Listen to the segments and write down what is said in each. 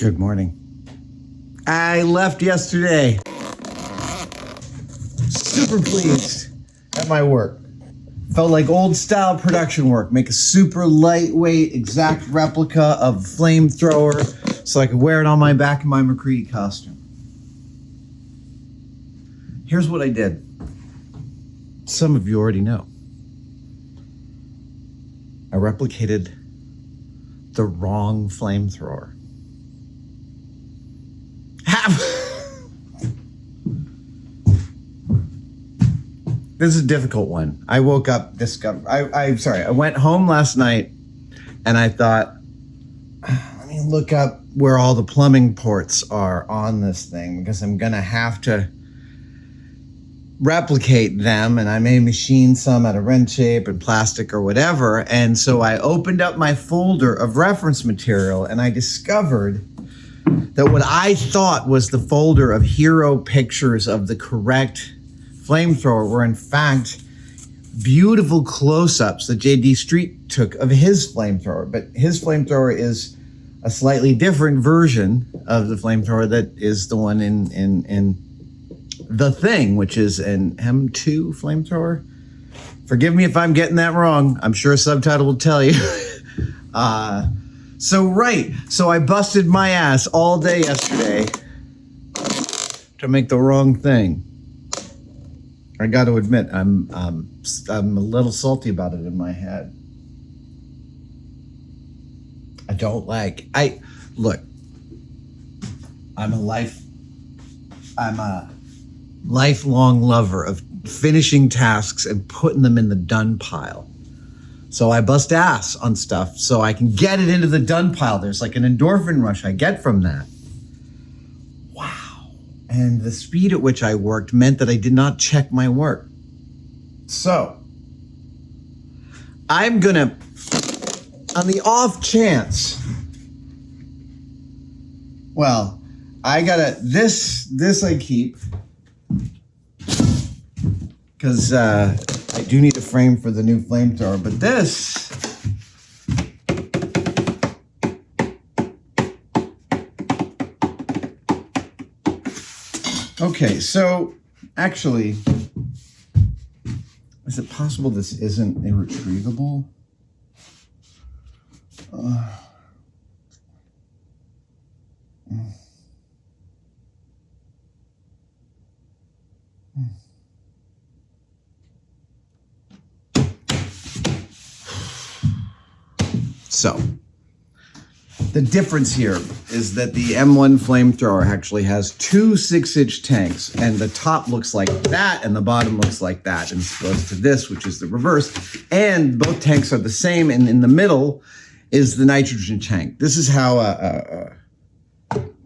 Good morning. I left yesterday. Super pleased at my work. Felt like old style production work. Make a super lightweight, exact replica of Flamethrower so I could wear it on my back in my MacReady costume. Here's what I did. Some of you already know. I replicated the wrong Flamethrower. This is a difficult one. I woke up, I went home last night and I thought, let me look up where all the plumbing ports are on this thing because I'm gonna have to replicate them, and I may machine some out of wrench shape and plastic or whatever. And so I opened up my folder of reference material and I discovered that what I thought was the folder of hero pictures of the correct Flamethrower were in fact beautiful close-ups that J.D. Street took of his Flamethrower. But his Flamethrower is a slightly different version of the Flamethrower that is the one in The Thing, which is an M2 Flamethrower. Forgive me if I'm getting that wrong. I'm sure a subtitle will tell you. So I busted my ass all day yesterday to make the wrong thing. I got to admit, I'm a little salty about it in my head. I don't like. I'm a lifelong lover of finishing tasks and putting them in the done pile. So I bust ass on stuff so I can get it into the done pile. There's like an endorphin rush I get from that. Wow. And the speed at which I worked meant that I did not check my work. So I'm gonna, on the off chance, well, I gotta, this I keep, because I do need a frame for the new Flamethrower, but this, okay, so actually, is it possible this isn't irretrievable? So, the difference here is that the M1 Flamethrower actually has two 6-inch tanks, and the top looks like that, and the bottom looks like that, and as opposed to this, which is the reverse. And both tanks are the same, and in the middle is the nitrogen tank. This is how a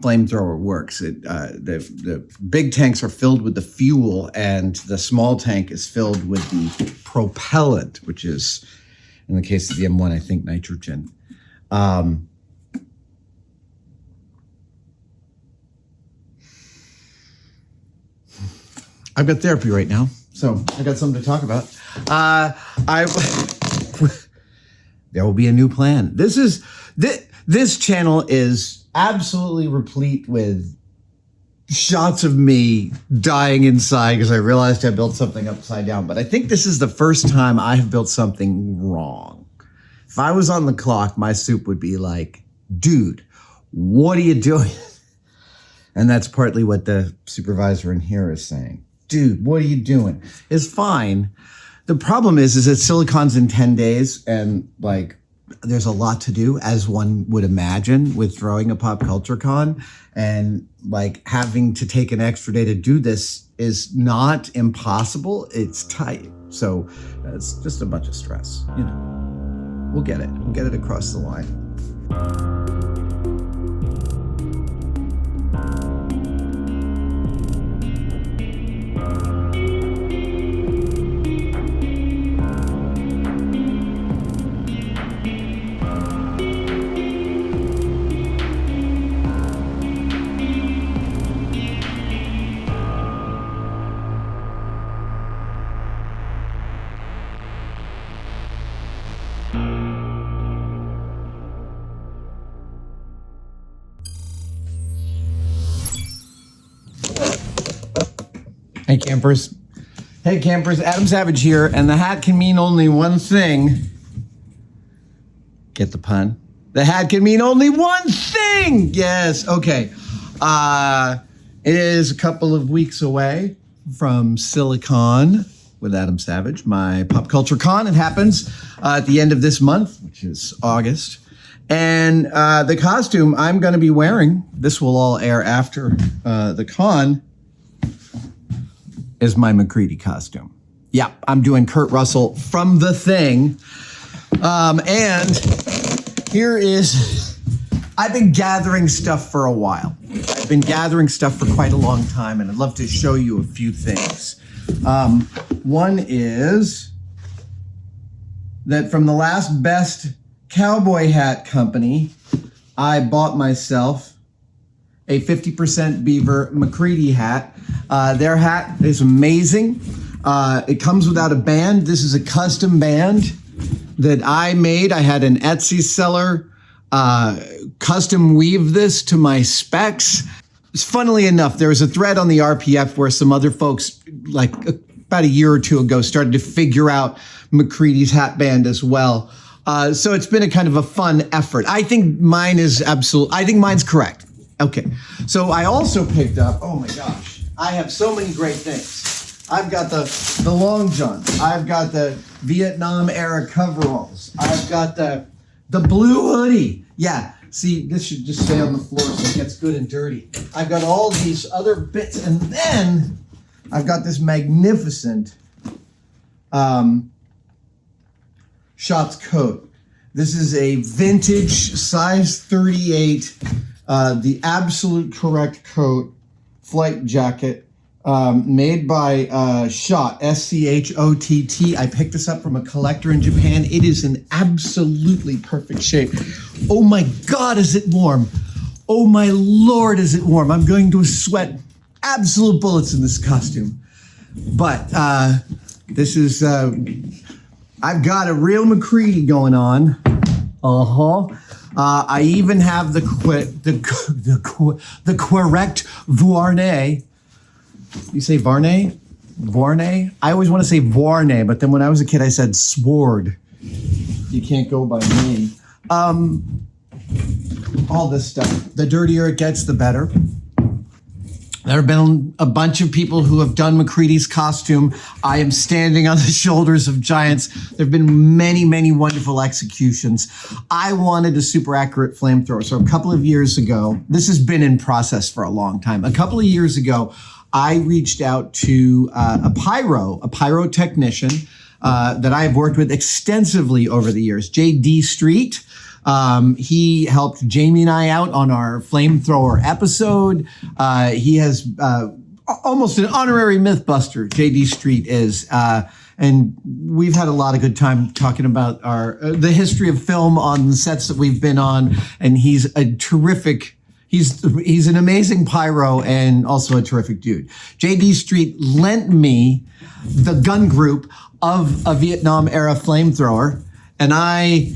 Flamethrower works. The big tanks are filled with the fuel, and the small tank is filled with the propellant, which is, in the case of the M1, I think nitrogen. I've got therapy right now, so I got something to talk about. There will be a new plan. This channel is absolutely replete with shots of me dying inside because I realized I built something upside down. But I think this is the first time I have built something wrong. If I was on the clock, my soup would be like, dude, what are you doing? And that's partly what the supervisor in here is saying. Dude, what are you doing? It's fine. The problem is that Silicon's in 10 days and like, there's a lot to do, as one would imagine, with throwing a pop culture con, and like having to take an extra day to do this is not impossible. It's tight. So it's just a bunch of stress, you know. We'll get it. We'll get it across the line. Hey, campers. Hey, campers. Adam Savage here, and the hat can mean only one thing. Get the pun? The hat can mean only one thing! Yes, okay. It is a couple of weeks away from Silicon with Adam Savage, my pop culture con. It happens at the end of this month, which is August. And the costume I'm going to be wearing, this will all air after the con, is my MacReady costume. Yeah, I'm doing Kurt Russell from The Thing. And here is, I've been gathering stuff for a while. I've been gathering stuff for quite a long time, and I'd love to show you a few things. One is that from the last best cowboy hat company, I bought myself a 50% beaver MacReady hat. Their hat is amazing. It comes without a band. This is a custom band that I made. I had an Etsy seller custom weave this to my specs. Funnily enough, there was a thread on the RPF where some other folks, like about a year or two ago, started to figure out MacReady's hat band as well. So it's been a kind of a fun effort. I think mine is I think mine's correct. Okay. So I also picked up, oh my gosh, I have so many great things. I've got the long johns. I've got the Vietnam era coveralls. I've got the blue hoodie. Yeah. See, this should just stay on the floor so it gets good and dirty. I've got all these other bits, and then I've got this magnificent Shots coat. This is a vintage size 38, the absolute correct coat, flight jacket, made by Schott, S-C-H-O-T-T. I picked this up from a collector in Japan. It is in absolutely perfect shape. Oh my God, is it warm? Oh my Lord, is it warm? I'm going to sweat absolute bullets in this costume. But this is, I've got a real MacReady going on. I even have the correct Vournay. You say Varney? Vournay? I always want to say Vournay, but then when I was a kid, I said Sword. You can't go by me. All this stuff. The dirtier it gets, the better. There have been a bunch of people who have done MacReady's costume. I am standing on the shoulders of giants. There have been many, many wonderful executions. I wanted a super accurate flamethrower. So a couple of years ago, this has been in process for a long time. A couple of years ago, I reached out to a pyrotechnician that I have worked with extensively over the years, J.D. Street. He helped Jamie and I out on our flamethrower episode. He has almost an honorary Mythbuster, J.D. Street is. And we've had a lot of good time talking about the history of film on the sets that we've been on. And he's a terrific, he's an amazing pyro and also a terrific dude. J.D. Street lent me the gun group of a Vietnam era flamethrower, and I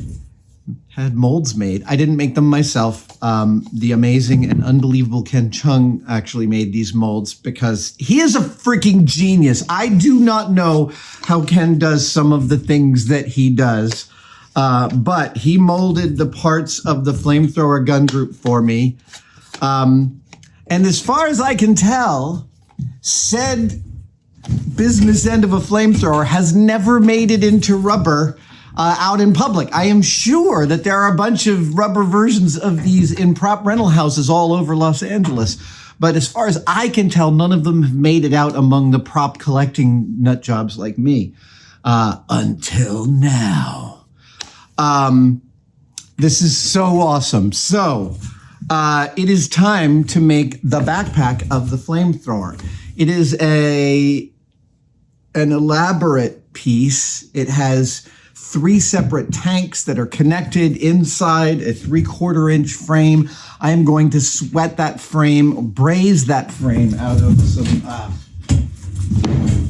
had molds made. I didn't make them myself. The amazing and unbelievable Ken Chung actually made these molds because he is a freaking genius. I do not know how Ken does some of the things that he does, but he molded the parts of the flamethrower gun group for me. And as far as I can tell, said business end of a flamethrower has never made it into rubber out in public. I am sure that there are a bunch of rubber versions of these in prop rental houses all over Los Angeles. But as far as I can tell, none of them have made it out among the prop collecting nut jobs like me. Until now. This is so awesome. So it is time to make the backpack of the flamethrower. It is an elaborate piece. It has 3 separate tanks that are connected inside a 3/4 inch frame. I am going to sweat that frame, braze that frame out of some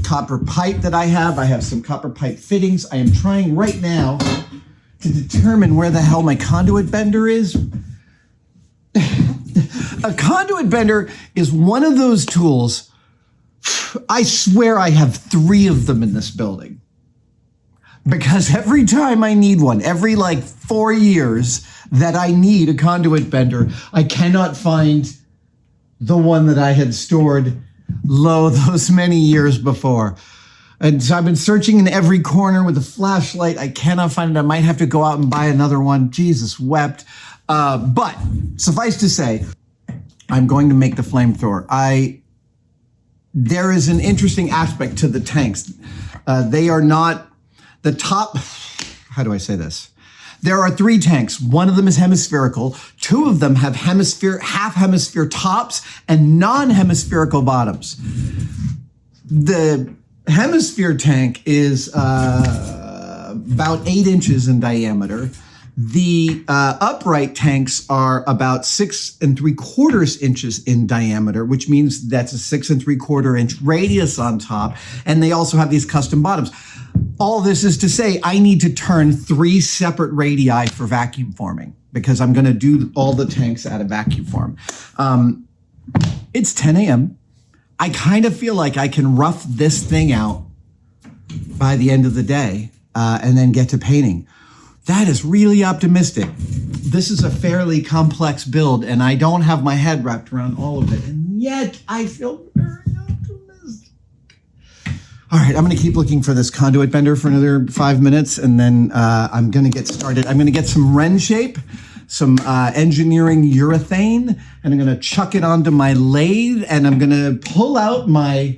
copper pipe that I have. I have some copper pipe fittings. I am trying right now to determine where the hell my conduit bender is. A conduit bender is one of those tools I swear I have 3 of them in this building. Because every time I need one, every like 4 years that I need a conduit bender, I cannot find the one that I had stored those many years before. And so I've been searching in every corner with a flashlight. I cannot find it. I might have to go out and buy another one. Jesus wept. But suffice to say, I'm going to make the flamethrower. There is an interesting aspect to the tanks. They are not the top. How do I say this? There are 3 tanks. One of them is hemispherical. 2 of them have half hemisphere tops and non-hemispherical bottoms. The hemisphere tank is about 8 inches in diameter. The upright tanks are about 6 3/4 inches in diameter, which means that's a 6 3/4 inch radius on top. And they also have these custom bottoms. All this is to say, I need to turn 3 separate radii for vacuum forming because I'm going to do all the tanks out of vacuum form. It's 10 a.m. I kind of feel like I can rough this thing out by the end of the day and then get to painting. That is really optimistic. This is a fairly complex build, and I don't have my head wrapped around all of it. And yet, I feel very optimistic. All right, I'm going to keep looking for this conduit bender for another 5 minutes, and then I'm going to get started. I'm going to get some Wren shape, some engineering urethane, and I'm going to chuck it onto my lathe, and I'm going to pull out my...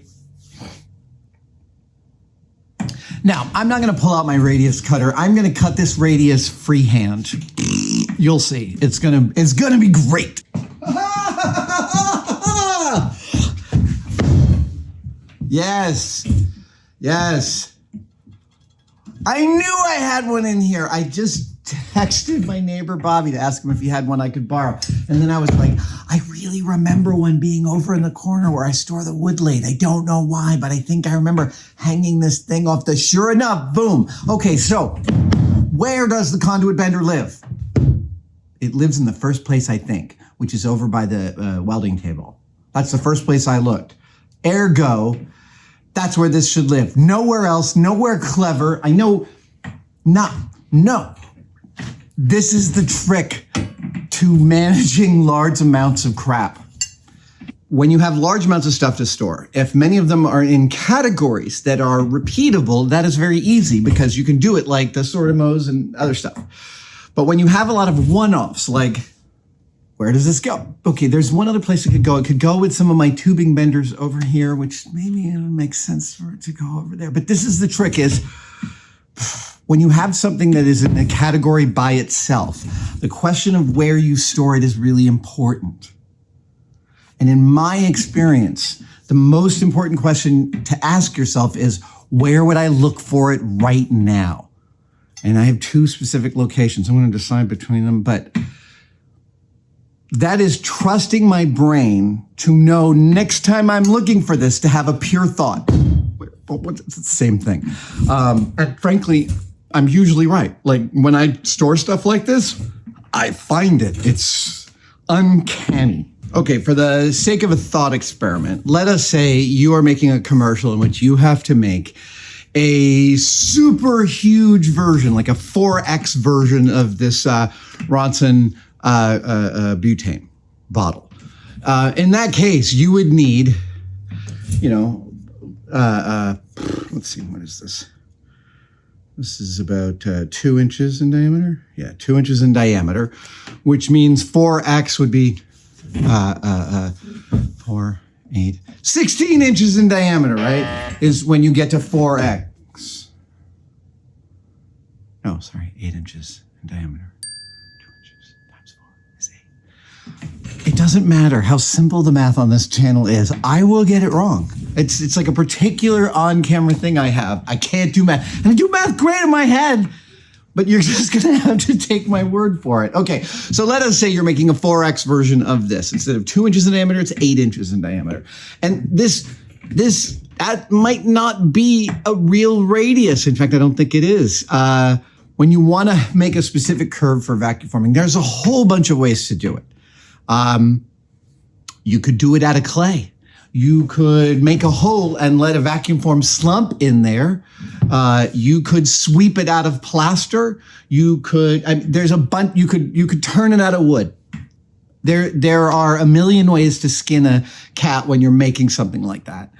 Now, I'm not going to pull out my radius cutter. I'm going to cut this radius freehand. You'll see. It's going to be great. Yes. Yes. I knew I had one in here. I just texted my neighbor Bobby to ask him if he had one I could borrow. And then I was like, I really remember one being over in the corner where I store the wood lathe. I don't know why, but I think I remember hanging this thing off the... Sure enough, boom. Okay, so where does the conduit bender live? It lives in the first place, I think, which is over by the welding table. That's the first place I looked. Ergo, that's where this should live. Nowhere else, nowhere clever. I know, no. This is the trick to managing large amounts of crap. When you have large amounts of stuff to store, if many of them are in categories that are repeatable, that is very easy because you can do it like the Sortimos and other stuff. But when you have a lot of one-offs, like, where does this go? Okay, there's one other place it could go. It could go with some of my tubing benders over here, which maybe it would make sense for it to go over there. But this is the trick is, when you have something that is in a category by itself, the question of where you store it is really important. And in my experience, the most important question to ask yourself is, where would I look for it right now? And I have 2 specific locations. I'm going to decide between them, but that is trusting my brain to know next time I'm looking for this to have a pure thought. It's the same thing. And frankly, I'm usually right. Like when I store stuff like this, I find it. It's uncanny. Okay, for the sake of a thought experiment, let us say you are making a commercial in which you have to make a super huge version, like a 4X version of this Ronson butane bottle. In that case, you would need, let's see, what is this? This is about 2 inches in diameter. Yeah, 2 inches in diameter, which means 4X would be 4, 8, 16 inches in diameter, right? Is when you get to 4X. No, sorry, 8 inches in diameter. 2 inches times 4 is 8. It doesn't matter how simple the math on this channel is. I will get it wrong. It's like a particular on-camera thing I have. I can't do math. And I do math great in my head, but you're just going to have to take my word for it. Okay, so let us say you're making a 4X version of this. Instead of 2 inches in diameter, it's 8 inches in diameter. And that might not be a real radius. In fact, I don't think it is. When you want to make a specific curve for vacuum forming, there's a whole bunch of ways to do it. You could do it out of clay. You could make a hole and let a vacuum form slump in there. You could sweep it out of plaster. You could, there's a bunch, you could turn it out of wood. There are a million ways to skin a cat when you're making something like that.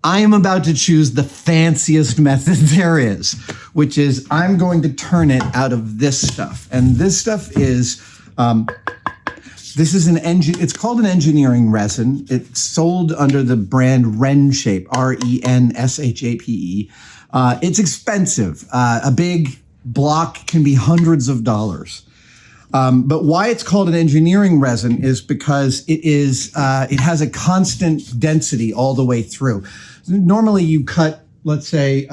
I am about to choose the fanciest method there is, which is I'm going to turn it out of this stuff. And this stuff is, it's called an engineering resin. It's sold under the brand Renshape, RENSHAPE. It's expensive. A big block can be hundreds of dollars. But why it's called an engineering resin is because it has a constant density all the way through. Normally you cut, let's say,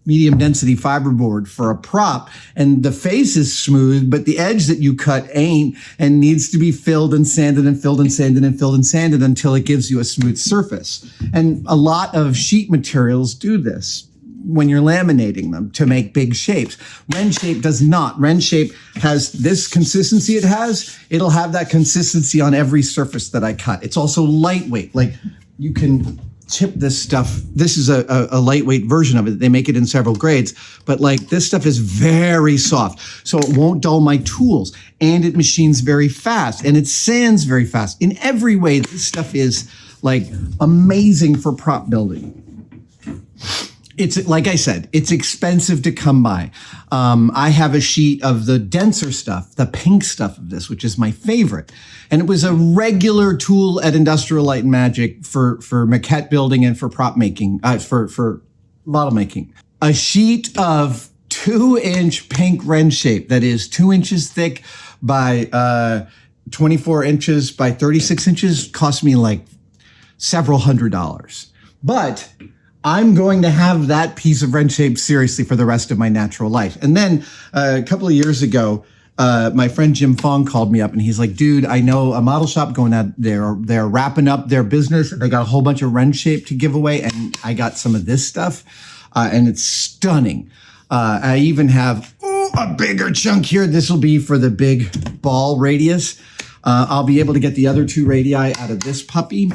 medium density fiberboard for a prop, and the face is smooth, but the edge that you cut ain't, and needs to be filled and sanded and filled and sanded and filled and sanded until it gives you a smooth surface. And a lot of sheet materials do this when you're laminating them to make big shapes. Renshape does not. Renshape has this consistency it has. It'll have that consistency on every surface that I cut. It's also lightweight. Like, you can chip this stuff. This is a lightweight version of it. They make it in several grades, but like this stuff is very soft, so it won't dull my tools, and it machines very fast, and it sands very fast. In every way, this stuff is like amazing for prop building. It's, like I said, it's expensive to come by. I have a sheet of the denser stuff, the pink stuff of this, which is my favorite. And it was a regular tool at Industrial Light and Magic for maquette building and for prop making, for model making. A sheet of 2-inch pink Renshape that is 2 inches thick by 24 inches by 36 inches cost me like several $100s. But I'm going to have that piece of Renshape seriously for the rest of my natural life. And then a couple of years ago, my friend Jim Fong called me up and he's like, dude, I know a model shop going out there. They're wrapping up their business. They got a whole bunch of Renshape to give away. And I got some of this stuff and it's stunning. I even have a bigger chunk here. This will be for the big ball radius. I'll be able to get the other 2 radii out of this puppy.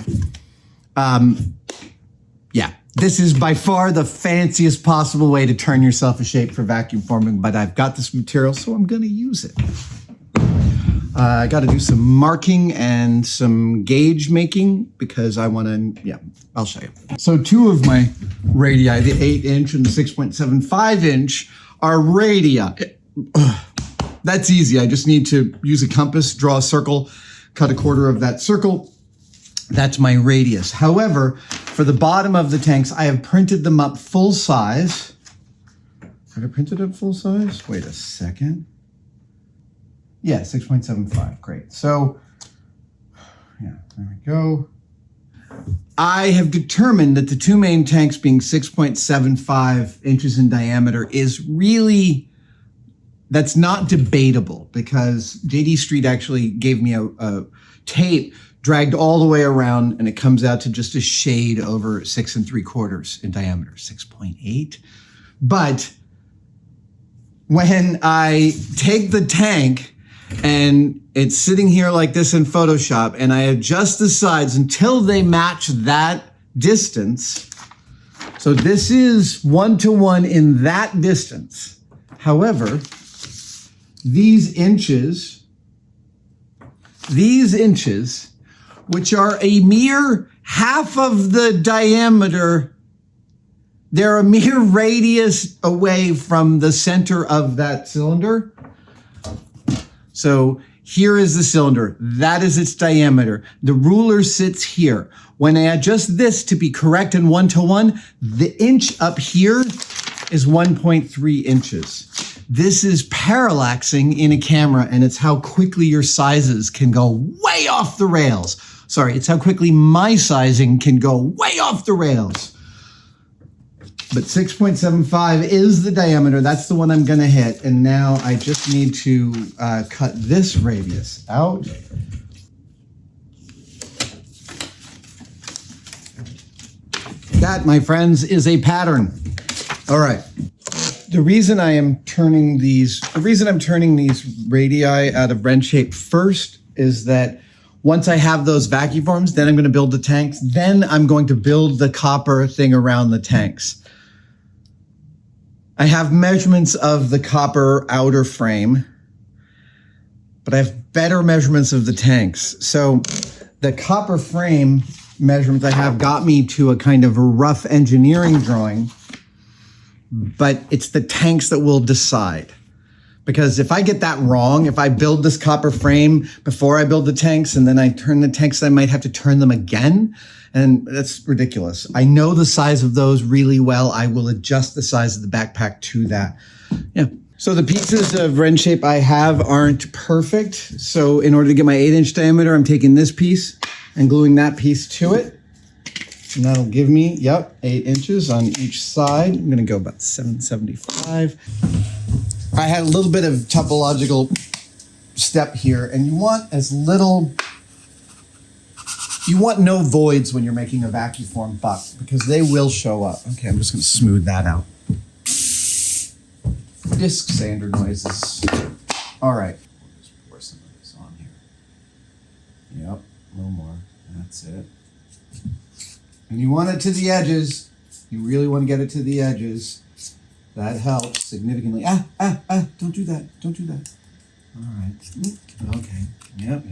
Yeah. This is by far the fanciest possible way to turn yourself a shape for vacuum forming, but I've got this material, so I'm going to use it. I got to do some marking and some gauge making because I want to, yeah, I'll show you. So 2 of my radii, the 8-inch and the 6.75 inch, are radii. That's easy. I just need to use a compass, draw a circle, cut a quarter of that circle. That's my radius. However, for the bottom of the tanks, I have printed them up full size. Have I printed up full size? Wait a second. Yeah, 6.75. Great. So, yeah, there we go. I have determined that the 2 main tanks being 6.75 inches in diameter is really, that's not debatable because JD Street actually gave me a tape dragged all the way around, and it comes out to just a shade over 6 3/4 in diameter, 6.8. But when I take the tank and it's sitting here like this in Photoshop, and I adjust the sides until they match that distance. So this is 1-to-1 in that distance. However, these inches, which are a mere half of the diameter, they're a mere radius away from the center of that cylinder. So here is the cylinder. That is its diameter. The ruler sits here. When I adjust this to be correct in 1-to-1, the inch up here is 1.3 inches. This is parallaxing in a camera, and it's how quickly your sizes can go way off the rails. Sorry, it's how quickly my sizing can go way off the rails. But 6.75 is the diameter. That's the one I'm going to hit. And now I just need to cut this radius out. That, my friends, is a pattern. All right. The reason I'm turning these radii out of Renshape first is that Once I have those vacuum forms, then I'm going to build the tanks. Then I'm going to build the copper thing around the tanks. I have measurements of the copper outer frame, but I have better measurements of the tanks. So the copper frame measurements I have got me to a kind of a rough engineering drawing, but it's the tanks that will decide. Because if I get that wrong, if I build this copper frame before I build the tanks and then I turn the tanks, I might have to turn them again. And that's ridiculous. I know the size of those really well. I will adjust the size of the backpack to that. Yeah. So the pieces of wren shape I have aren't perfect. So in order to get my 8-inch diameter, I'm taking this piece and gluing that piece to it. And that'll give me, 8 inches on each side. I'm gonna go about 775. I had a little bit of topological step here, and you want no voids when you're making a vacuum form buck, because they will show up. Okay, I'm just gonna smooth that out. Disc sander noises. All right. We'll just pour some of this on here. Yep, a little more. That's it. And you want it to the edges. You really want to get it to the edges. That helps significantly. Don't do that. Don't do that. All right. Okay. Yep.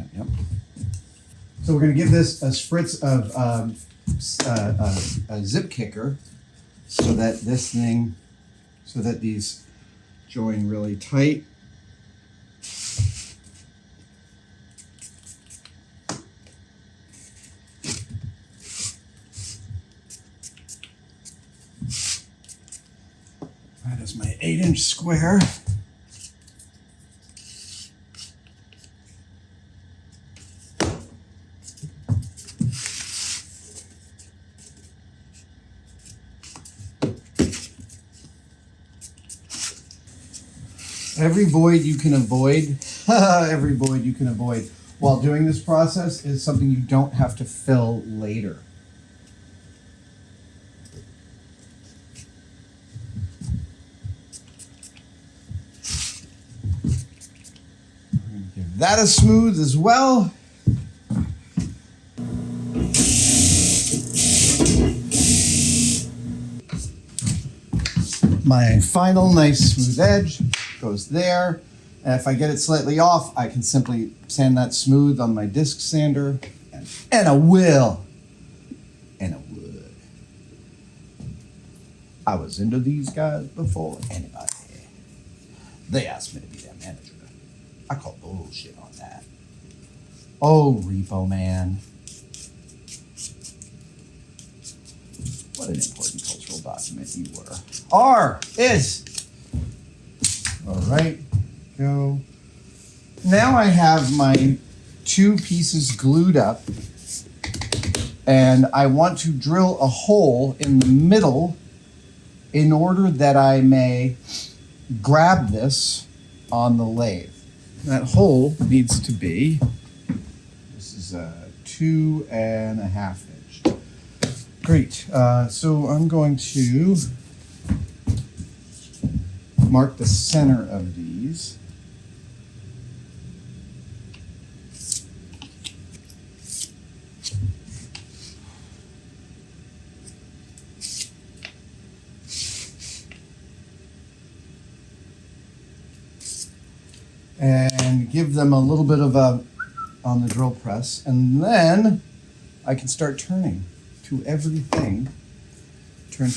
So we're going to give this a spritz of a zip kicker so that these join really tight. That is my 8-inch square. Every void you can avoid, while doing this process is something you don't have to fill later. Give that a smooth as well. My final nice smooth edge goes there. And if I get it slightly off, I can simply sand that smooth on my disc sander. And I will. And I would. I was into these guys before anybody. They asked me to be their manager. I call bullshit on that. Oh, Repo Man. What an important cultural document you were. R is. All right, go. Now I have my 2 pieces glued up, and I want to drill a hole in the middle in order that I may grab this on the lathe. That hole needs to be, this is a 2.5 inch. Great, so I'm going to mark the center of these. And give them a little bit of a on the drill press, and then I can start turning to everything. Turn. You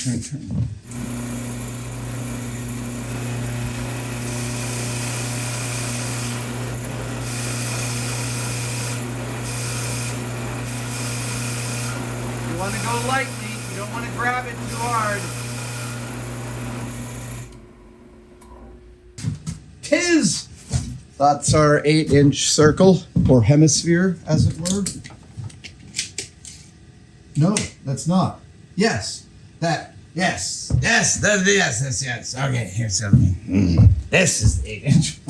want to go lightly, you don't want to grab it too hard. Tis! That's our 8-inch circle, or hemisphere, as it were. No, that's not. Yes, that. Yes. Okay, here's something. This is the 8-inch.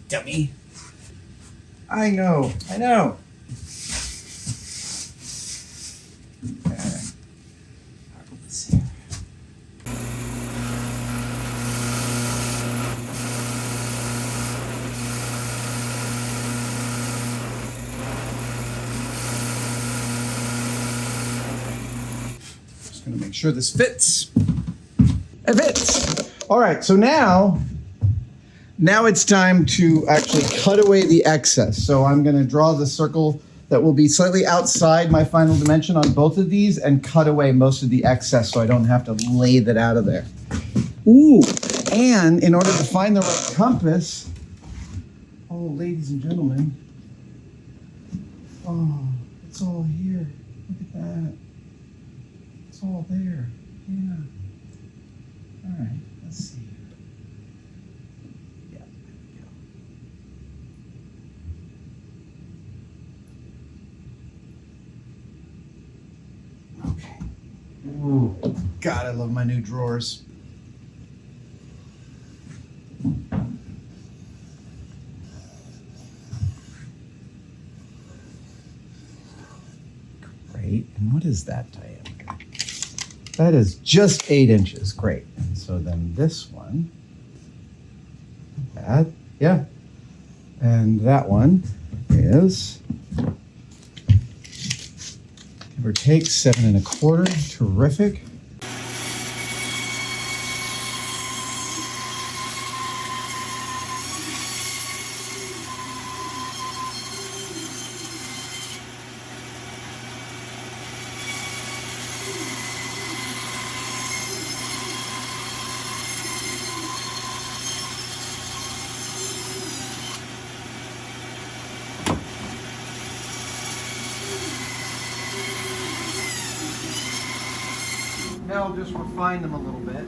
Dummy. I know. Let's see. Just gonna make sure this fits. It fits. All right, so now it's time to actually cut away the excess. So I'm gonna draw the circle that will be slightly outside my final dimension on both of these and cut away most of the excess so I don't have to lay that out of there. Ooh, and in order to find the right compass, oh, ladies and gentlemen, oh, it's all here. Look at that. It's all there. Yeah. All right, let's see. Yeah, there we go. Okay. Ooh, God, I love my new drawers. Great. And what is that diameter? That is just 8 inches. Great. And so then this one, that, yeah. And that one is, give or take, 7 1/4. Terrific. Now I'll just refine them a little bit.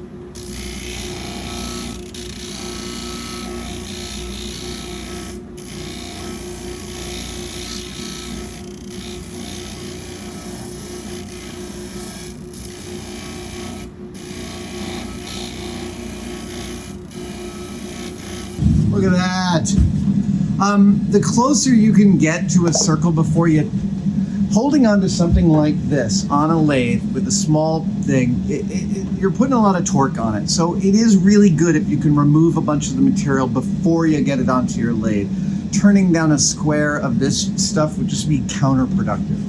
Look at that. The closer you can get to a circle before you holding on to something like this on a lathe with a small thing, you're putting a lot of torque on it. So it is really good if you can remove a bunch of the material before you get it onto your lathe. Turning down a square of this stuff would just be counterproductive.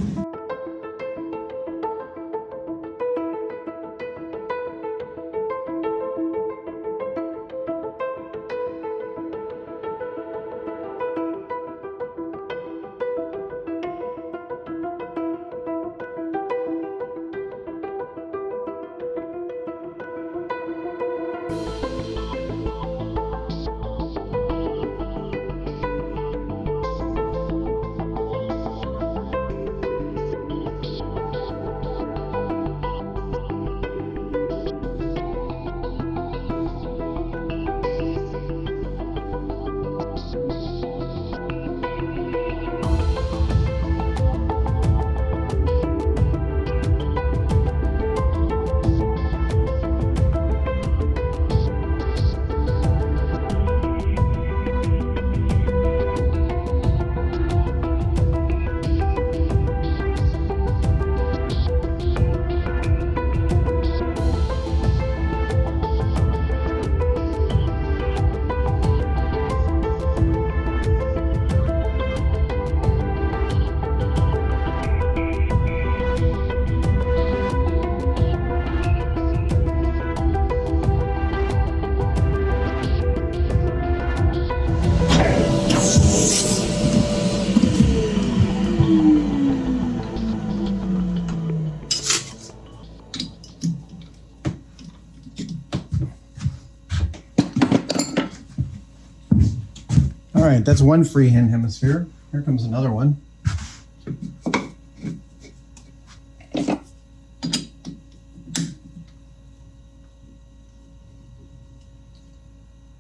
All right, that's one freehand hemisphere. Here comes another one.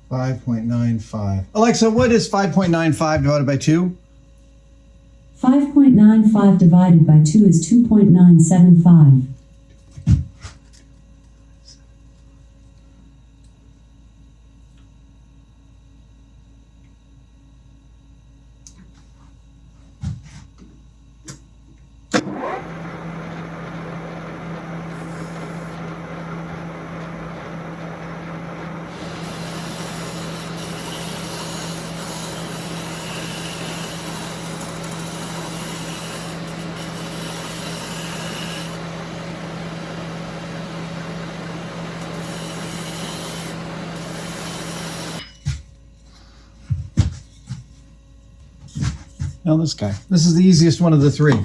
.95. Alexa, what is 5.95 divided by 2? 5.95 divided by 2 is 2.975. Now this guy. This is the easiest one of the three.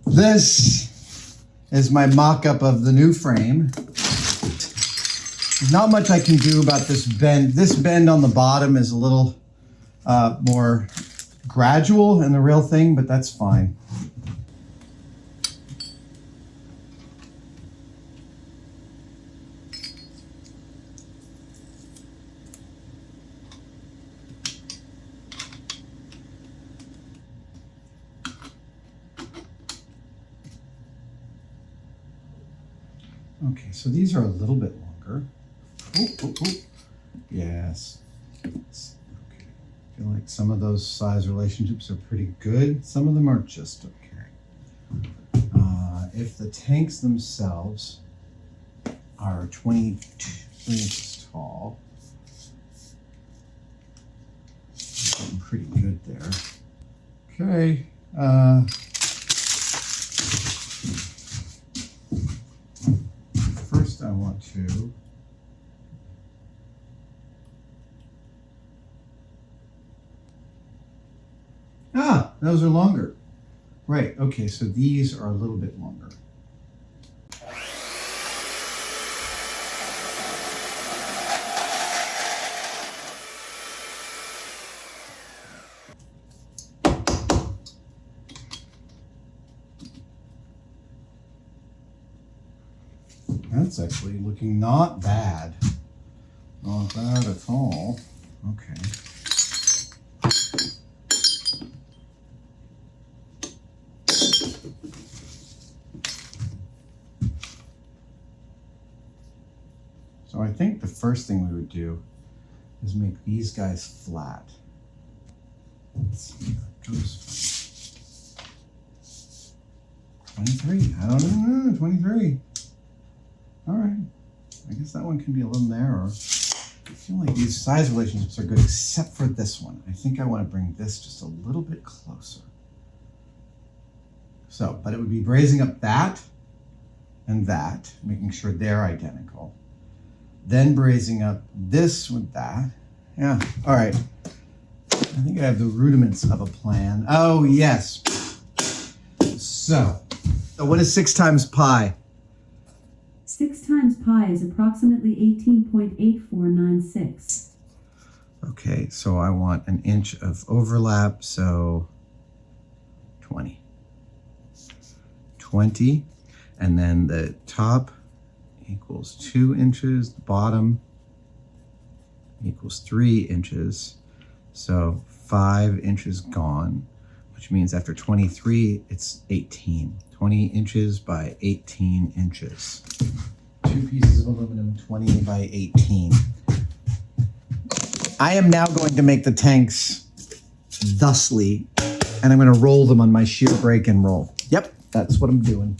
This is my mock-up of the new frame. There's not much I can do about this bend. This bend on the bottom is a little more gradual than the real thing, but that's fine. Okay, so these are a little bit longer. Yes. Okay. I feel like some of those size relationships are pretty good. Some of them are just okay. If the tanks themselves are 23 inches tall, getting pretty good there. Okay. First I want to those are longer. Right, okay, so these are a little bit longer. That's actually looking not bad. Not bad at all. Okay. So I think the first thing we would do is make these guys flat. Let's see how it goes. 23. I don't know. 23. All right. I guess that one can be a little narrower. I feel like these size relationships are good except for this one. I think I want to bring this just a little bit closer. So, but it would be braising up that and that, making sure they're identical. Then braising up this with that. Yeah, all right. I think I have the rudiments of a plan. Oh, yes. So what is 6 times pi? 6 times pi is approximately 18.8496. Okay, so I want an inch of overlap, so 20. 20, and then the top equals 2 inches, the bottom equals 3 inches, so 5 inches gone, which means after 23, it's 18. 20 inches by 18 inches. 2 pieces of aluminum, 20 by 18. I am now going to make the tanks thusly, and I'm going to roll them on my shear break and roll. Yep, that's what I'm doing.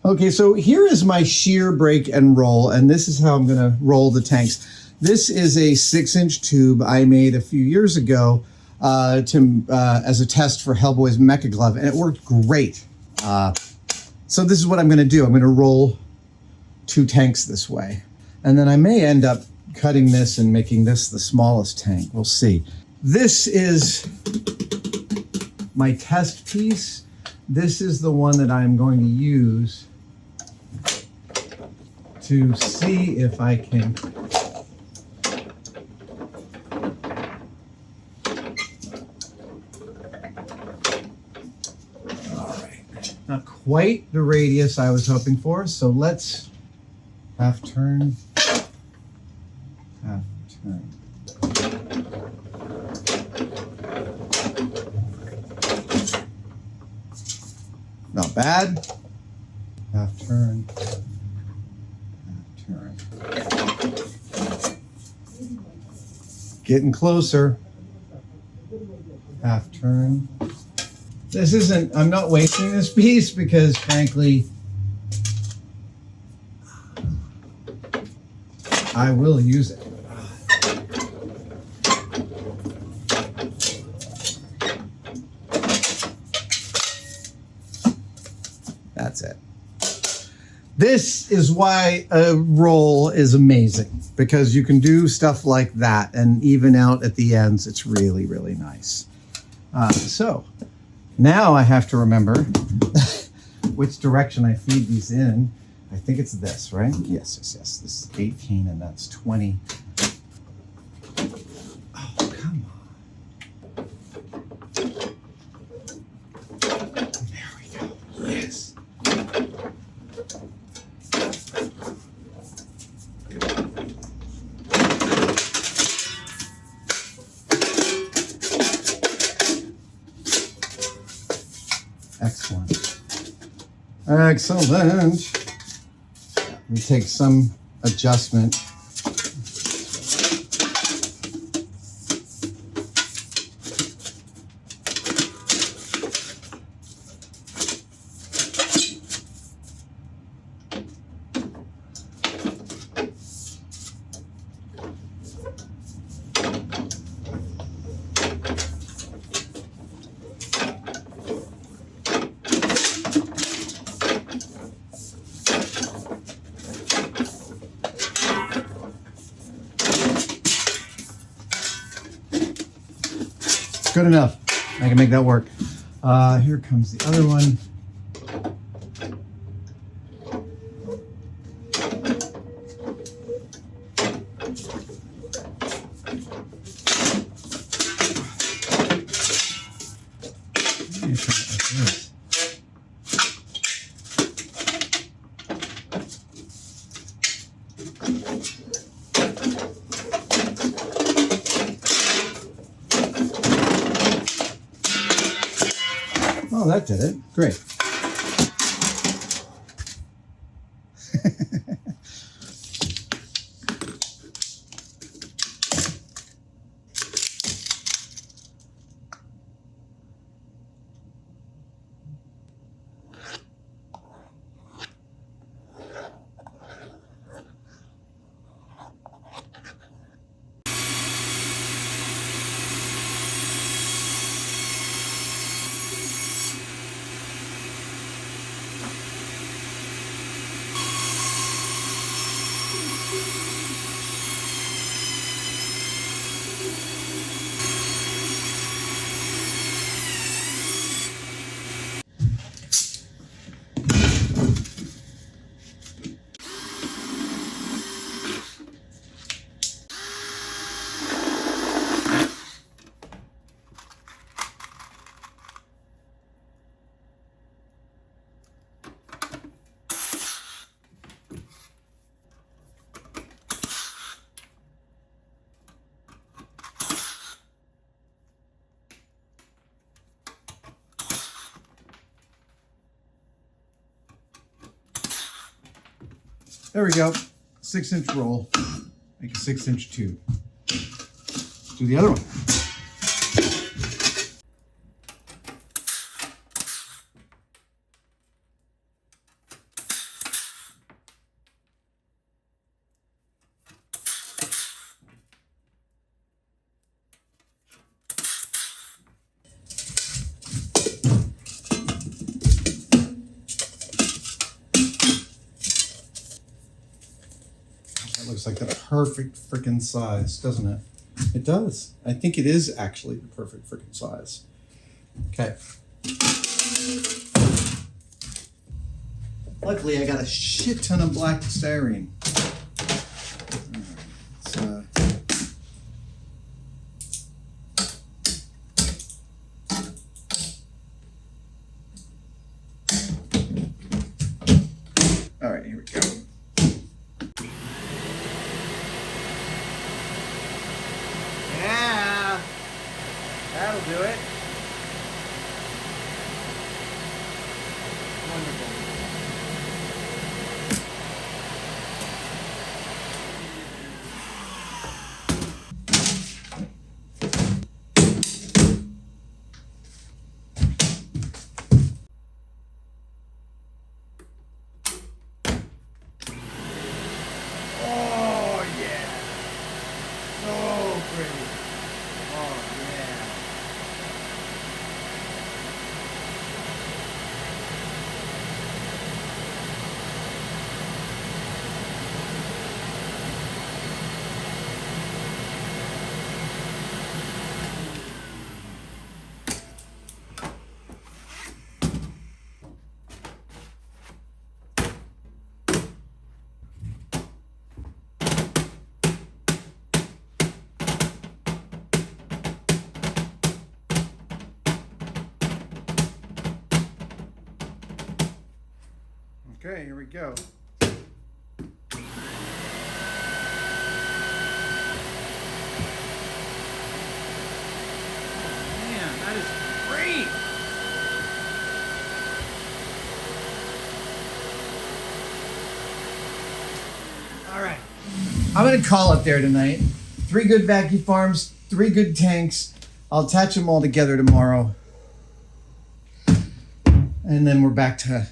Okay, so here is my shear break and roll, and this is how I'm going to roll the tanks. This is a 6-inch tube I made a few years ago as a test for Hellboy's Mecha Glove, and it worked great. So this is what I'm going to do. I'm going to roll 2 tanks this way. And then I may end up cutting this and making this the smallest tank. We'll see. This is my test piece. This is the one that I'm going to use to see if I can not quite the radius I was hoping for, so let's half turn. Not bad. Half turn. Half turn. Getting closer. Half turn. This isn't, I'm not wasting this piece because frankly, I will use it. That's it. This is why a roll is amazing, because you can do stuff like that and even out at the ends. It's really, really nice. So now I have to remember which direction I feed these in. I think it's this, right? Yes, yes, yes. This is 18 and that's 20. Oh, come on. There we go. Yes. Excellent. Excellent. Let me take some adjustment. Good enough. I can make that work. Here comes the other one. Oh, that did it. Great. There we go. 6-inch roll. Make a 6-inch tube. Do the other one. Looks like the perfect freaking size, doesn't it? It does. I think it is actually the perfect freaking size. Okay. Luckily, I got a shit ton of black styrene. All right, here we go. Yeah, that'll do it. Wonderful. Okay, here we go. Man, that is great. All right. I'm going to call it there tonight. 3 good vacuum farms, 3 good tanks. I'll attach them all together tomorrow. And then we're back to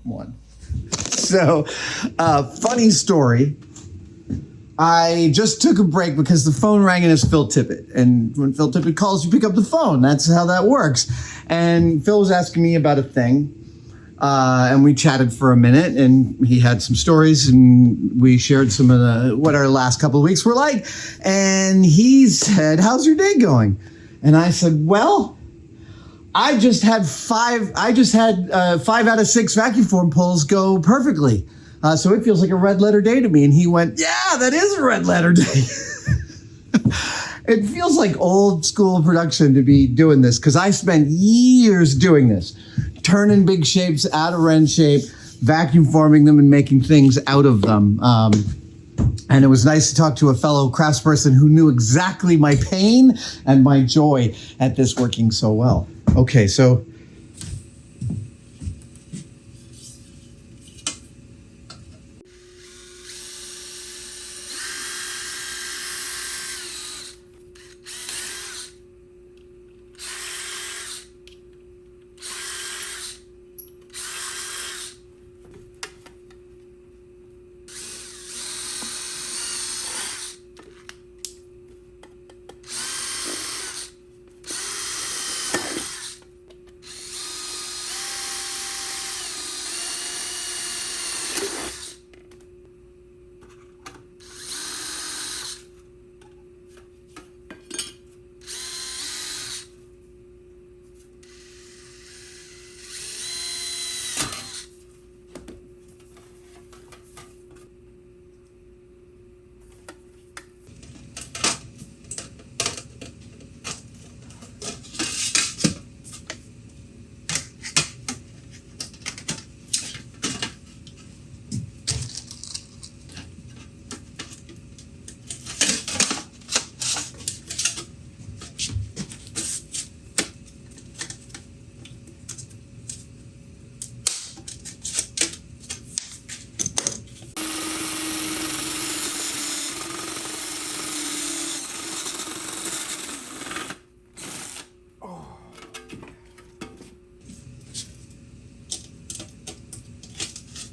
1. So, funny story. I just took a break because the phone rang and it's Phil Tippett. And when Phil Tippett calls, you pick up the phone. That's how that works. And Phil was asking me about a thing. And we chatted for a minute, and he had some stories, and we shared some of what our last couple of weeks were like. And he said, "How's your day going?" And I said, "Well, I just had 5 out of 6 vacuum form pulls go perfectly. So it feels like a red letter day to me." And he went, "Yeah, that is a red letter day." It feels like old school production to be doing this, because I spent years doing this, turning big shapes out of wren shape, vacuum forming them and making things out of them. And it was nice to talk to a fellow craftsperson who knew exactly my pain and my joy at this working so well. Okay, so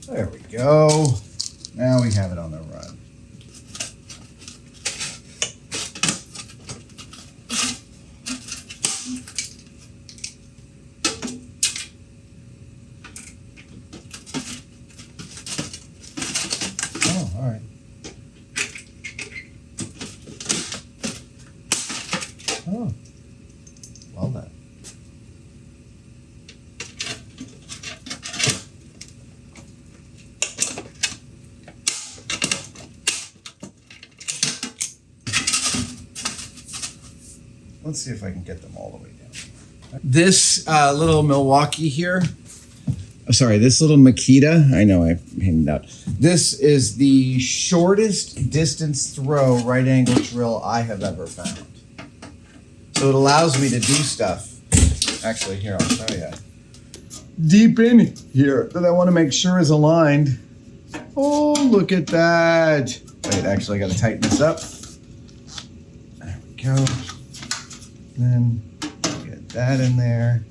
there we go. Now we have it on the run. Oh, all right. Oh, well done. Let's see if I can get them all the way down. This little Milwaukee here, this little Makita, I know I handed out. This is the shortest distance throw right angle drill I have ever found. So it allows me to do stuff. Actually, here, I'll show you. Deep in here that I want to make sure is aligned. Oh, look at that. Wait, actually, I got to tighten this up. There we go. Then get that in there.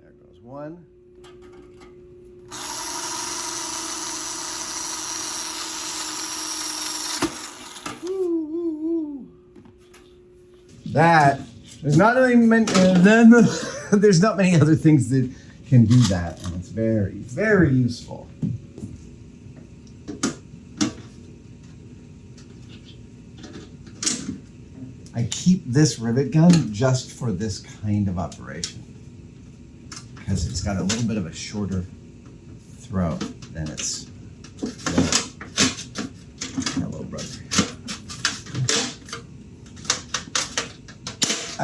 There goes one. That there's not there's not many other things that can do that, and it's very, very useful. I keep this rivet gun just for this kind of operation because it's got a little bit of a shorter throw than its hello brother.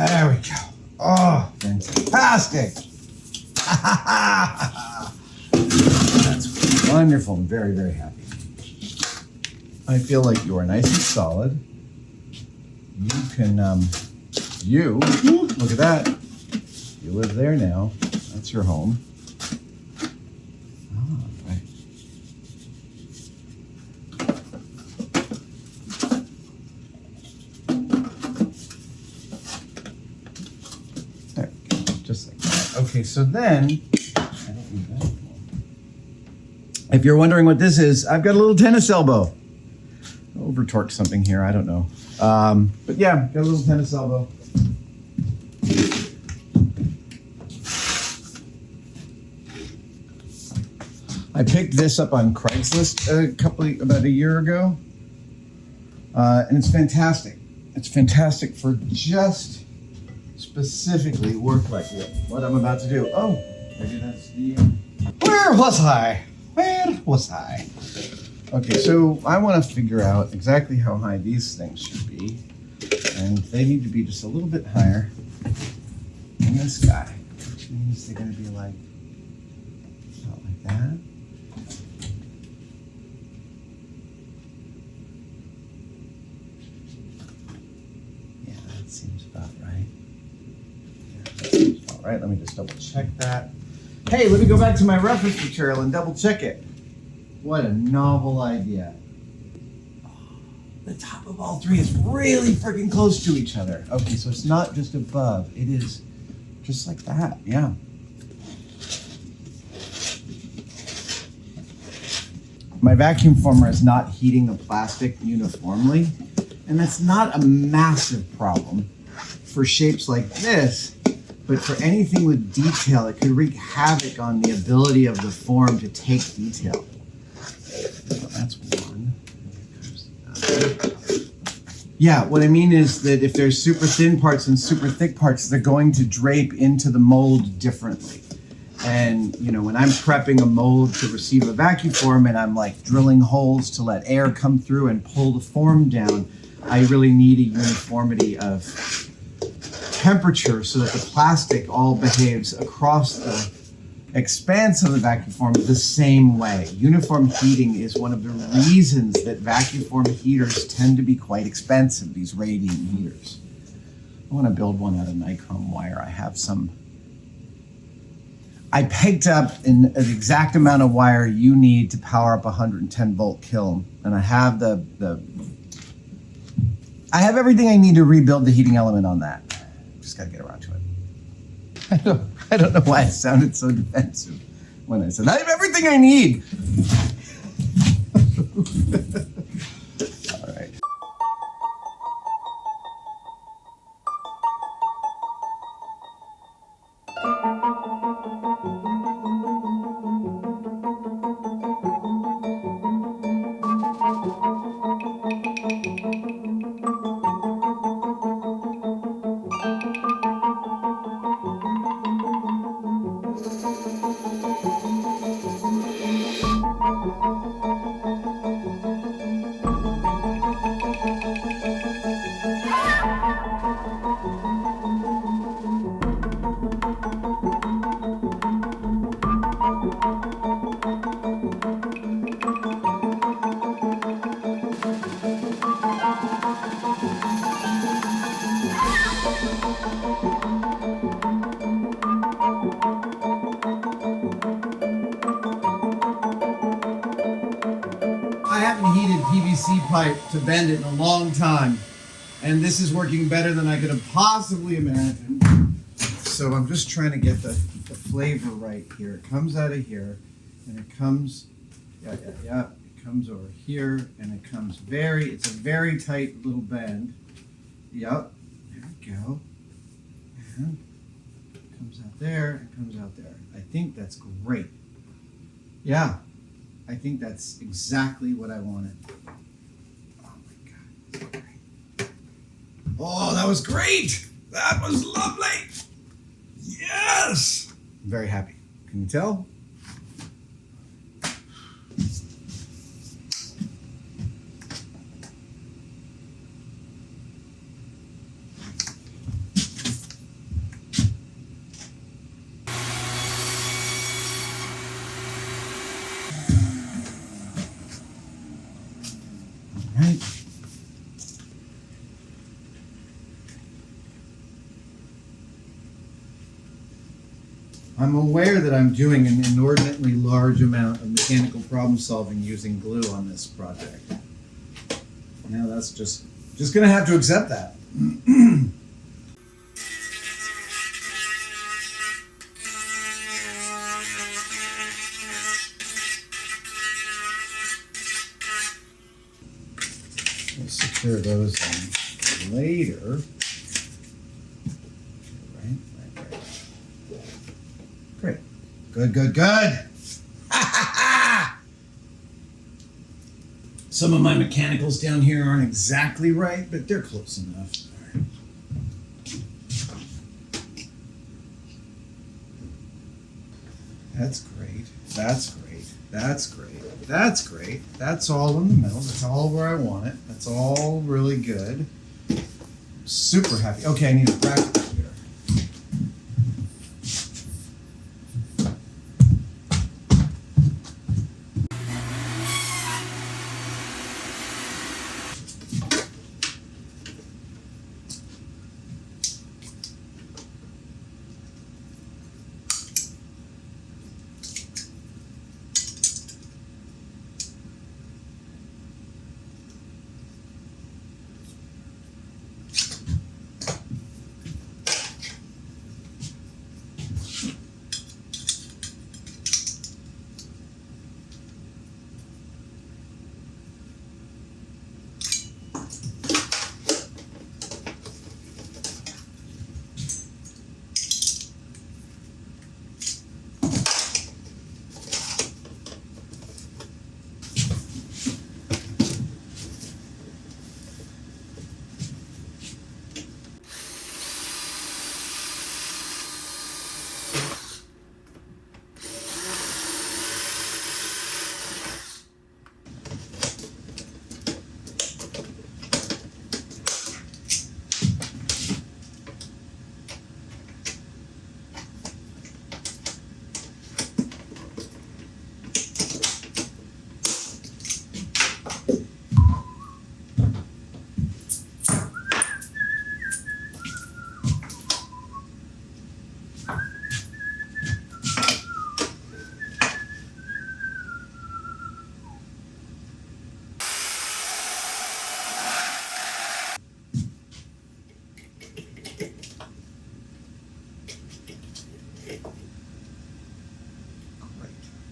There we go. Oh, fantastic. That's wonderful. I'm very, very happy. I feel like you are nice and solid. You can, look at that. You live there now. That's your home. Ah, right. There we go. Just like that. Okay, so then, I don't need that anymore. If you're wondering what this is, I've got a little tennis elbow. Over torque something here, I don't know. But yeah, got a little tennis elbow. I picked this up on Craigslist about a year ago. And it's fantastic. It's fantastic for just specifically work like what I'm about to do. Oh, maybe that's the... Where was I? Where was I? Okay, so I want to figure out exactly how high these things should be. And they need to be just a little bit higher than this guy. Which means they're going to be like, about like that. Yeah, that seems about right. Yeah, that seems about right. Let me just double check that. Hey, let me go back to my reference material and double check it. What a novel idea. The top of all three is really freaking close to each other. Okay, so it's not just above. It is just like that, yeah. My vacuum former is not heating the plastic uniformly, and that's not a massive problem for shapes like this, but for anything with detail, it could wreak havoc on the ability of the form to take detail. That's one. Yeah, what I mean is that if there's super thin parts and super thick parts, they're going to drape into the mold differently. And, you know, when I'm prepping a mold to receive a vacuum form and I'm like drilling holes to let air come through and pull the form down, I really need a uniformity of temperature so that the plastic all behaves across the expanse of the vacuum form the same way. Uniform heating is one of the reasons that vacuum form heaters tend to be quite expensive, these radiant heaters. I want to build one out of nichrome wire. I have some. I picked up an exact amount of wire you need to power up a 110 volt kiln, and I have I have everything I need to rebuild the heating element on that. Just got to get around to it. I don't know why I sounded so defensive when I said, I have everything I need. All right. I haven't heated PVC pipe to bend it in a long time, and this is working better than I could have possibly imagined. So I'm just trying to get the flavor right here. It comes out of here, and it comes, it comes over here, and it comes it's a very tight little bend. Yep, there we go. And it comes out there, it comes out there. I think that's great. Yeah. I think that's exactly what I wanted. Oh my God, that's great. Oh, that was great. That was lovely. Yes. I'm very happy. Can you tell? I'm aware that I'm doing an inordinately large amount of mechanical problem solving using glue on this project. Now that's just gonna have to accept that. We'll secure those in later. Right. Great. Good. Some of my mechanicals down here aren't exactly right, but they're close enough. All right. That's great. That's all in the middle. That's all where I want it. That's all really good. Super happy. Okay, I need a bracket here.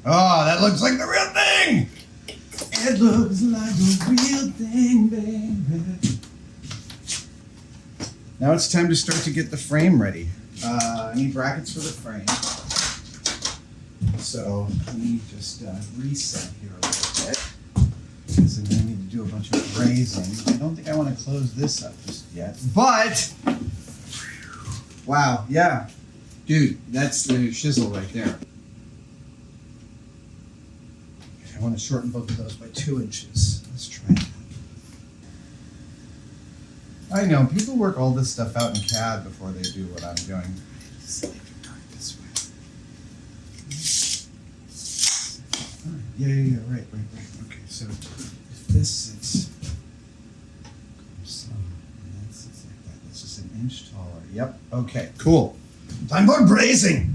Oh, that looks like the real thing! It looks like the real thing, baby. Now it's time to start to get the frame ready. I need brackets for the frame. So let me just reset here a little bit. Because I'm going to need to do a bunch of brazing. I don't think I want to close this up just yet. But, wow, yeah. Dude, that's the shizzle right there. I want to shorten both of those by 2 inches. Let's try that. I know, people work all this stuff out in CAD before they do what I'm doing. Just make it dark this way. Yeah, right. Okay, so if this sits, so, and that sits like that, that's just an inch taller. Yep, okay, cool. Time for brazing!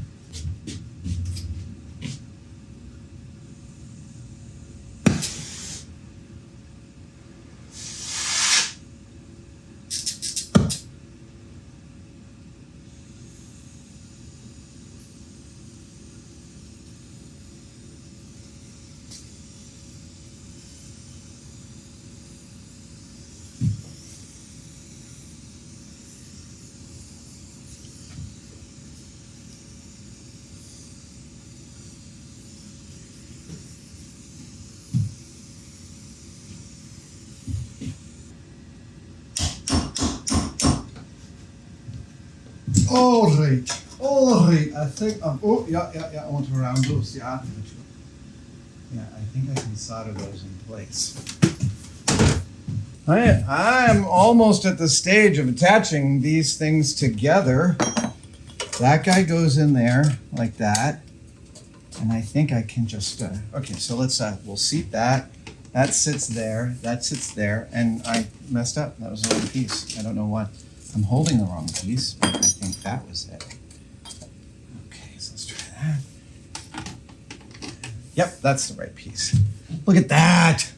All right. I think I want to round those. Yeah, I think I can solder those in place. I am almost at the stage of attaching these things together. That guy goes in there like that, and I think I can just. Okay, so we'll seat that. That sits there. That sits there, and I messed up. That was the wrong piece. I don't know what. I'm holding the wrong piece, but I think that was it. Okay, so let's try Yep, that's the right piece. Look at that.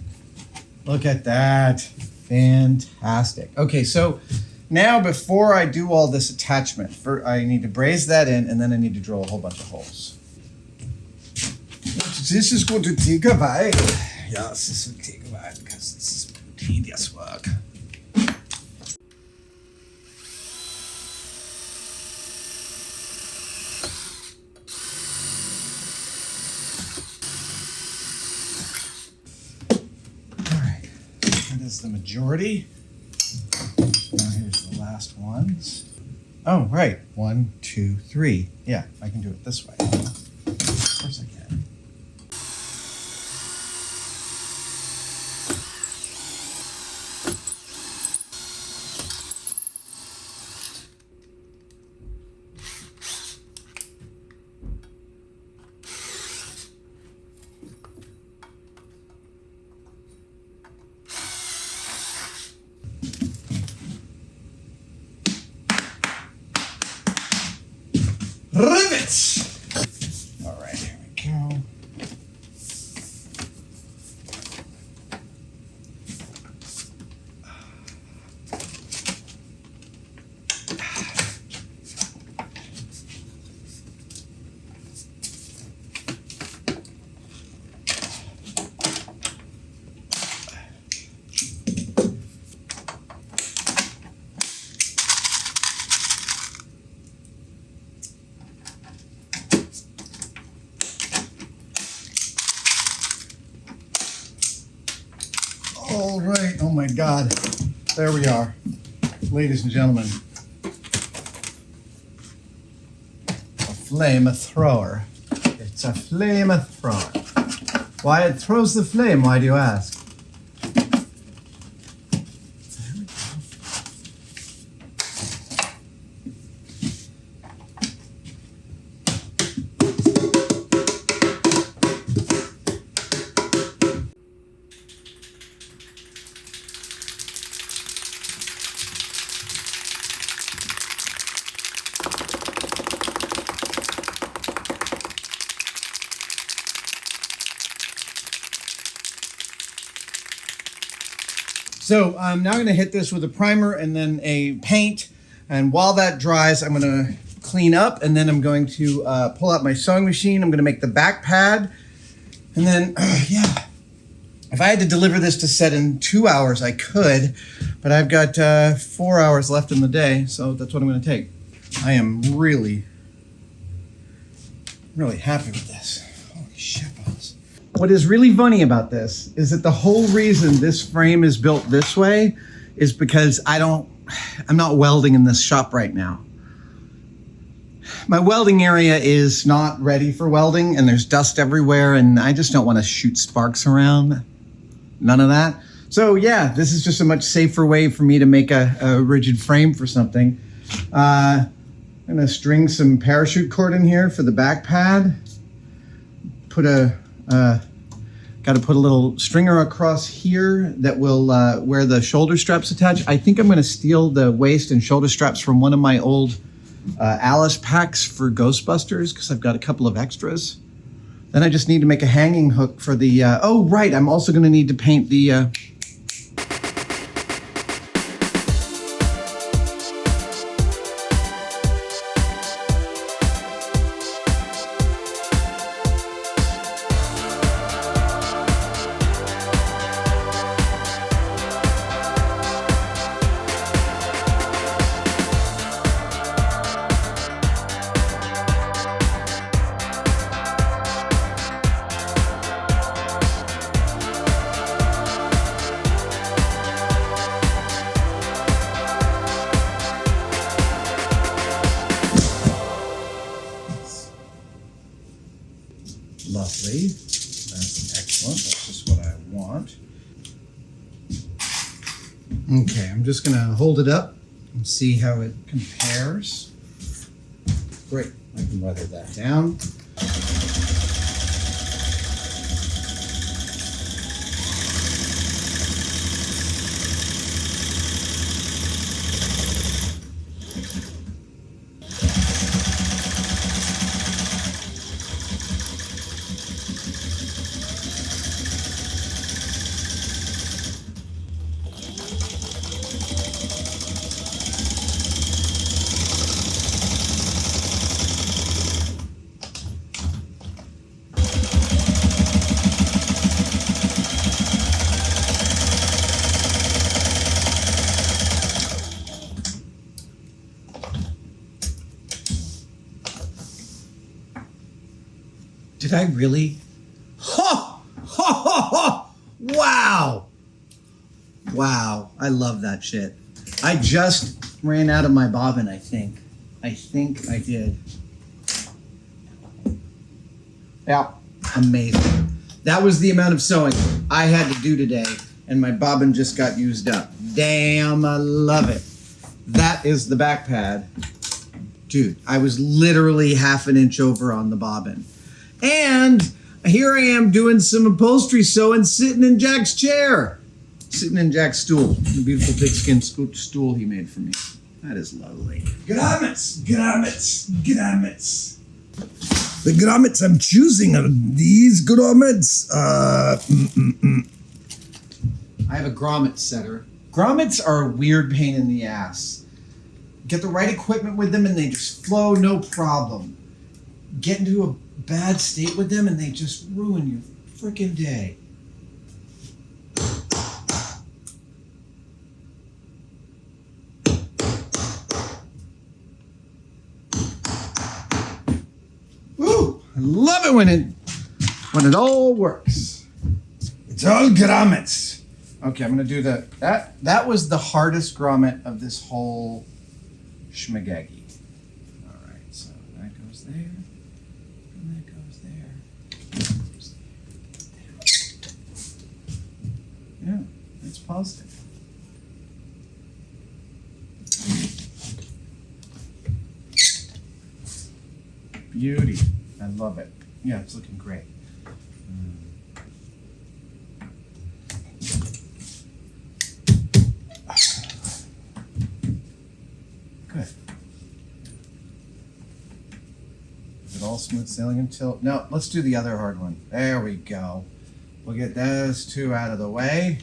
Look at that. Fantastic. Okay, so now before I do all this attachment, I need to braze that in, and then I need to drill a whole bunch of holes. This is going to take a while. Yes, this will take a while because this is tedious work. Is the majority. Now here's the last ones. Oh, right. 1, 2, 3. Yeah, I can do it this way. Of course I can. Rivets! All right, here we go. All right, oh my God. There we are, ladies and gentlemen. A flamethrower. It's a flamethrower. Why it throws the flame, why do you ask? So I'm now going to hit this with a primer and then a paint. And while that dries, I'm going to clean up, and then I'm going to pull out my sewing machine. I'm going to make the back pad. And then, yeah, if I had to deliver this to set in 2 hours, I could. But I've got 4 hours left in the day, so that's what I'm going to take. I am really, really happy with this. Holy shit balls. What is really funny about this is that the whole reason this frame is built this way is because I'm not welding in this shop right now. My welding area is not ready for welding, and there's dust everywhere, and I just don't want to shoot sparks around. None of that. So yeah, this is just a much safer way for me to make a rigid frame for something. I'm gonna string some parachute cord in here for the back pad. Got to put a little stringer across here that will where the shoulder straps attach. I think I'm going to steal the waist and shoulder straps from one of my old Alice packs for Ghostbusters, because I've got a couple of extras. Then I just need to make a hanging hook for the, oh right, I'm also going to need to paint the, lovely. That's excellent. That's just what I want. Okay, I'm just going to hold it up and see how it compares. Great. I can weather that down. Did I really? Ho! Ho! Ho! Ho! Wow! Wow, I love that shit. I just ran out of my bobbin, I think. I think I did. Yeah, amazing. That was the amount of sewing I had to do today, and my bobbin just got used up. Damn, I love it. That is the back pad. Dude, I was literally half an inch over on the bobbin. And here I am doing some upholstery sewing, sitting in Jack's chair. Sitting in Jack's stool. The beautiful pigskin stool he made for me. That is lovely. Grommets. The grommets I'm choosing are these grommets. I have a grommet setter. Grommets are a weird pain in the ass. Get the right equipment with them and they just flow, no problem. Get into a bad state with them and they just ruin your freaking day. Woo! I love it when it all works. It's all grommets. Okay, I'm gonna do that was the hardest grommet of this whole schmagaggy. All right, so that goes there, and that goes there. Yeah, it's positive. Beauty. I love it. Yeah, it's looking great. Good. Is it all smooth sailing until... No, let's do the other hard one. There we go. We'll get those two out of the way.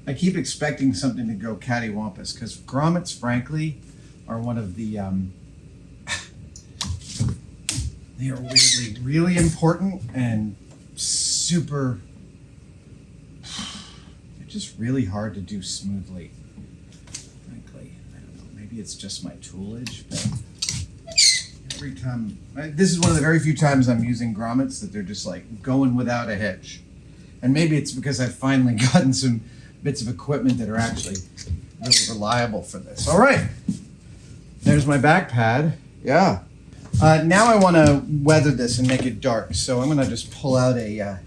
I keep expecting something to go cattywampus because grommets, frankly, are one of the they are weirdly really important and super. They're just really hard to do smoothly. Frankly, I don't know. Maybe it's just my toolage, but every time this is one of the very few times I'm using grommets that they're just like going without a hitch, and maybe it's because I've finally gotten some bits of equipment that are actually really reliable for this. All right, there's my back pad. Yeah. Now I want to weather this and make it dark. So I'm going to just pull out a,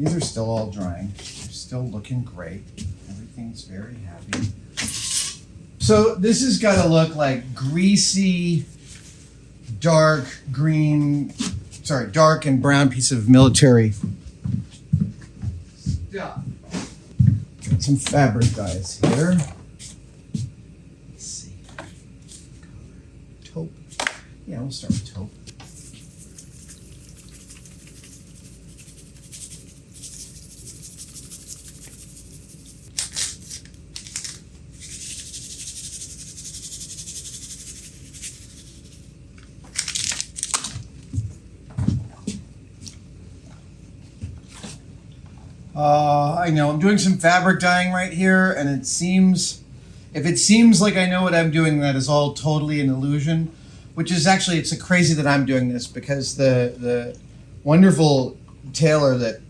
these are still all drying. They're still looking great. Everything's very happy. So this has got to look like greasy, dark and brown piece of military stuff. Got some fabric dyes here. Let's see. Taupe. Yeah, we'll start with taupe. I know I'm doing some fabric dyeing right here, and it seems, if it seems like I know what I'm doing, that is all totally an illusion, which is actually, it's crazy that I'm doing this because the wonderful tailor that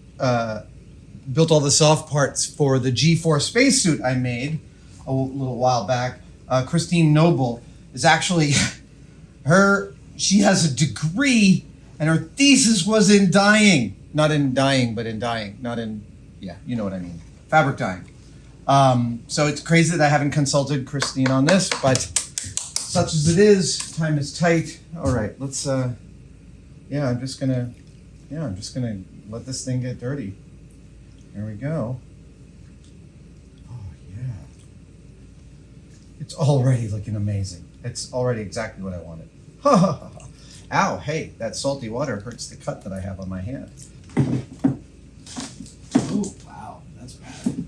built all the soft parts for the G4 spacesuit I made a little while back, Christine Noble, is actually, she has a degree and her thesis was in dyeing. Not in dyeing, but in dyeing. Not in, yeah, you know what I mean. Fabric dyeing. So it's crazy that I haven't consulted Christine on this, but such as it is, time is tight. All right, let's, I'm just gonna let this thing get dirty. There we go. Oh, yeah. It's already looking amazing. It's already exactly what I wanted. Ha ha ha. Ow, hey, that salty water hurts the cut that I have on my hand. Oh, wow, that's bad.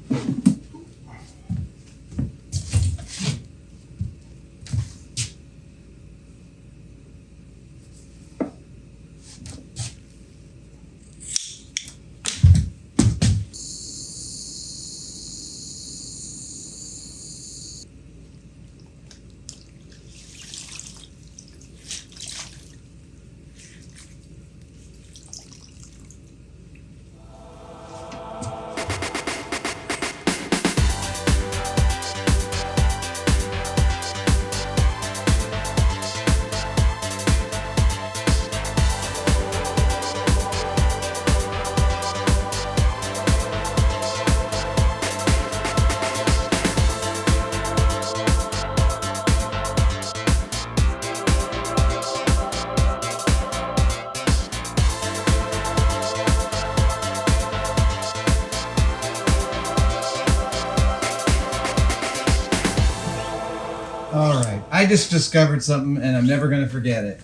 just discovered something and I'm never going to forget it.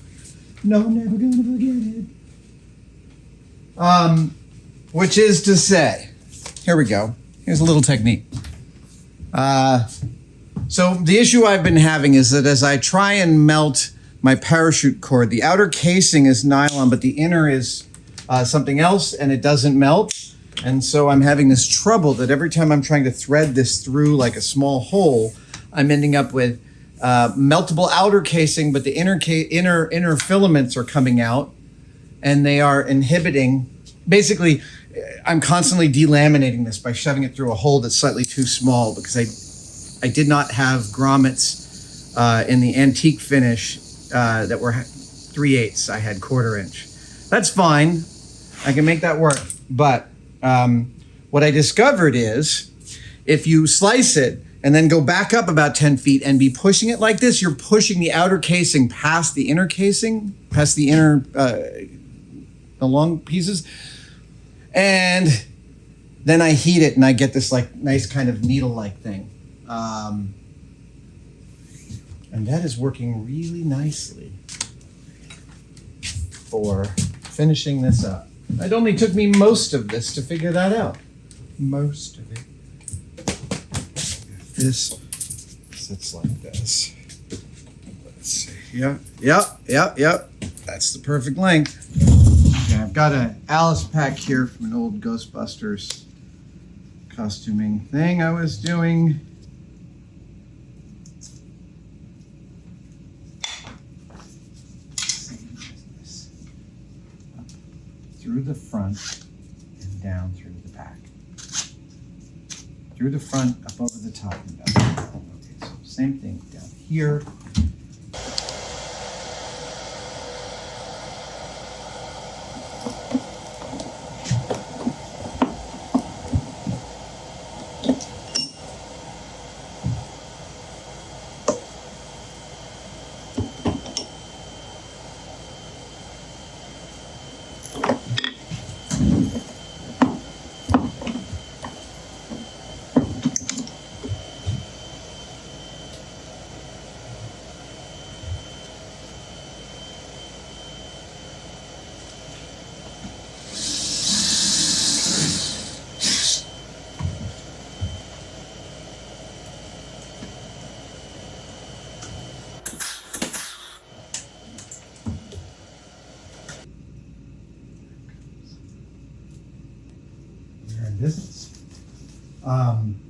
No, never going to forget it. Which is to say, here we go. Here's a little technique. So the issue I've been having is that as I try and melt my parachute cord, the outer casing is nylon, but the inner is something else, and it doesn't melt. And so I'm having this trouble that every time I'm trying to thread this through like a small hole, I'm ending up with meltable outer casing, but the inner filaments are coming out, and they are inhibiting. Basically, I'm constantly delaminating this by shoving it through a hole that's slightly too small because I did not have grommets in the antique finish that were 3/8. I had 1/4 inch. That's fine. I can make that work. But what I discovered is if you slice it and then go back up about 10 feet and be pushing it like this, you're pushing the outer casing past the inner casing, past the inner, the long pieces. And then I heat it and I get this like nice kind of needle-like thing. And that is working really nicely for finishing this up. It only took me most of this to figure that out. Most of it. This sits like this. Let's see. Yep. That's the perfect length. Okay, I've got an Alice pack here from an old Ghostbusters costuming thing I was doing. Up through the front and down through the back. Through the front, up over the top and down. Okay, so same thing down here.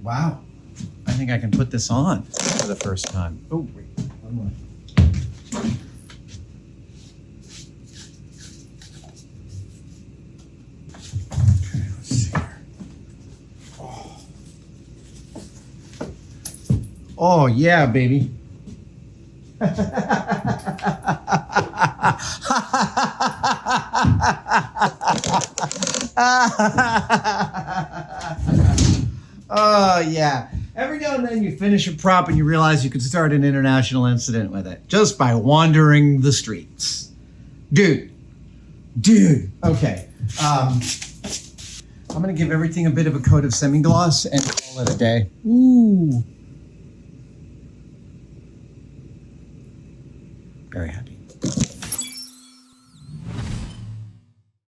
Wow. I think I can put this on for the first time. Oh, wait. One more. Okay, let's see here. Oh yeah, baby. Oh, yeah. Every now and then you finish a prop and you realize you could start an international incident with it just by wandering the streets. Dude. Okay. I'm going to give everything a bit of a coat of semi-gloss and call it a day. Ooh. Very happy.